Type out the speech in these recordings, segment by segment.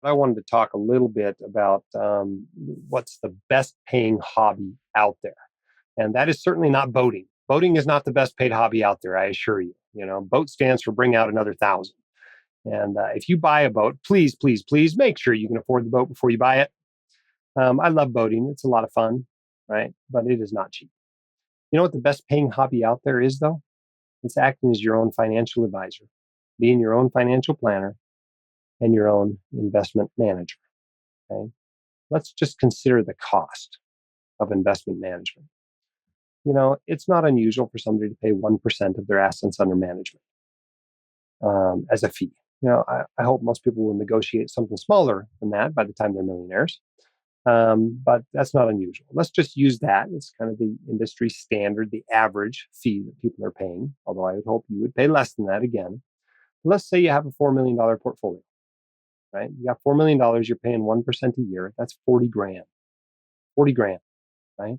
I wanted to talk a little bit about what's the best paying hobby out there. And that is certainly not boating. Boating is not the best paid hobby out there, I assure you. Boat stands for bring out another thousand. And if you buy a boat, please, please, please make sure you can afford the boat before you buy it. I love boating. It's a lot of fun, right? But it is not cheap. You know what the best paying hobby out there is, though? It's acting as your own financial advisor, being your own financial planner and your own investment manager. Okay. Let's just consider the cost of investment management. It's not unusual for somebody to pay 1% of their assets under management as a fee. I hope most people will negotiate something smaller than that by the time they're millionaires. But that's not unusual. Let's just use that. It's kind of the industry standard, the average fee that people are paying, although I would hope you would pay less than that again. Let's say you have a $4 million portfolio, right? You got $4 million, you're paying 1% a year. That's 40 grand. 40 grand, right?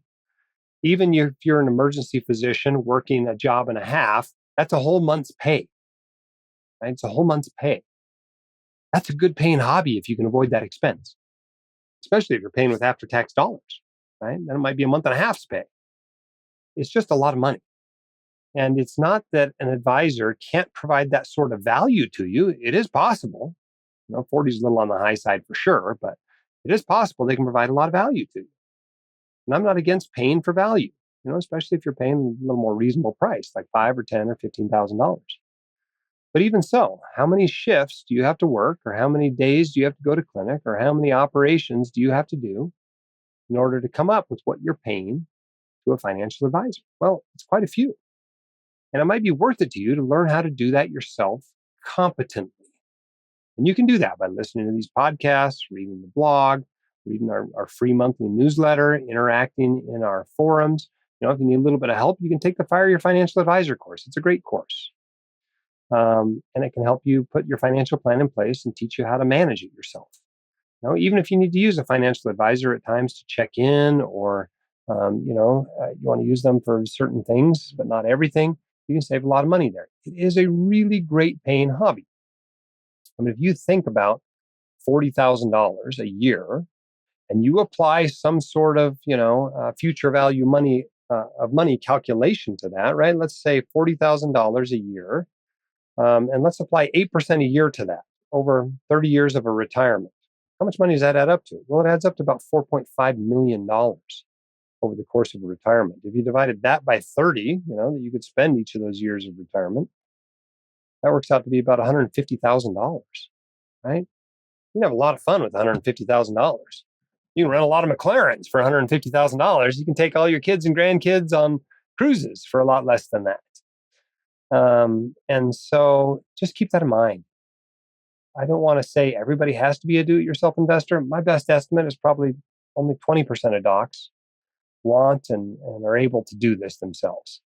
Even if you're an emergency physician working a job and a half, that's a whole month's pay, right? It's a whole month's pay. That's a good paying hobby if you can avoid that expense, especially if you're paying with after-tax dollars, right? Then it might be a month and a half's pay. It's just a lot of money. And it's not that an advisor can't provide that sort of value to you. It is possible. 40 is a little on the high side for sure, but it is possible they can provide a lot of value to you. And I'm not against paying for value, especially if you're paying a little more reasonable price, like $5 or $10 or $15,000. But even so, how many shifts do you have to work, or how many days do you have to go to clinic, or how many operations do you have to do in order to come up with what you're paying to a financial advisor? Well, it's quite a few. And it might be worth it to you to learn how to do that yourself competently. And you can do that by listening to these podcasts, reading the blog, reading our free monthly newsletter, interacting in our forums. If you need a little bit of help, you can take the Fire Your Financial Advisor course. It's a great course. And it can help you put your financial plan in place and teach you how to manage it yourself. Even if you need to use a financial advisor at times to check in, or you want to use them for certain things, but not everything, you can save a lot of money there. It is a really great paying hobby. If you think about $40,000 a year, and you apply some sort of future value money calculation to that, right? Let's say $40,000 a year. And let's apply 8% a year to that over 30 years of a retirement. How much money does that add up to? Well, it adds up to about $4.5 million over the course of a retirement. If you divided that by 30, that you could spend each of those years of retirement, that works out to be about $150,000, right? You can have a lot of fun with $150,000. You can rent a lot of McLarens for $150,000. You can take all your kids and grandkids on cruises for a lot less than that. And so just keep that in mind. I don't want to say everybody has to be a do-it-yourself investor. My best estimate is probably only 20% of docs want and are able to do this themselves.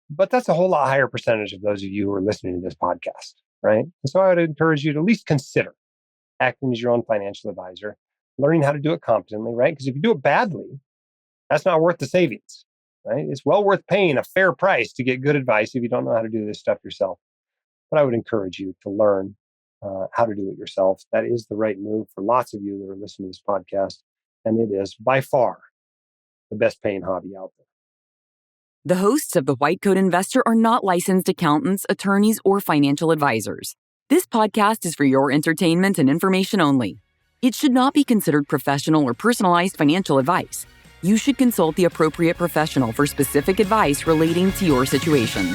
But that's a whole lot higher percentage of those of you who are listening to this podcast, right? And so I would encourage you to at least consider acting as your own financial advisor, learning how to do it competently, right? Because if you do it badly, that's not worth the savings, right? It's well worth paying a fair price to get good advice if you don't know how to do this stuff yourself. But I would encourage you to learn how to do it yourself. That is the right move for lots of you that are listening to this podcast. And it is by far the best paying hobby out there. The hosts of The White Coat Investor are not licensed accountants, attorneys, or financial advisors. This podcast is for your entertainment and information only. It should not be considered professional or personalized financial advice. You should consult the appropriate professional for specific advice relating to your situation.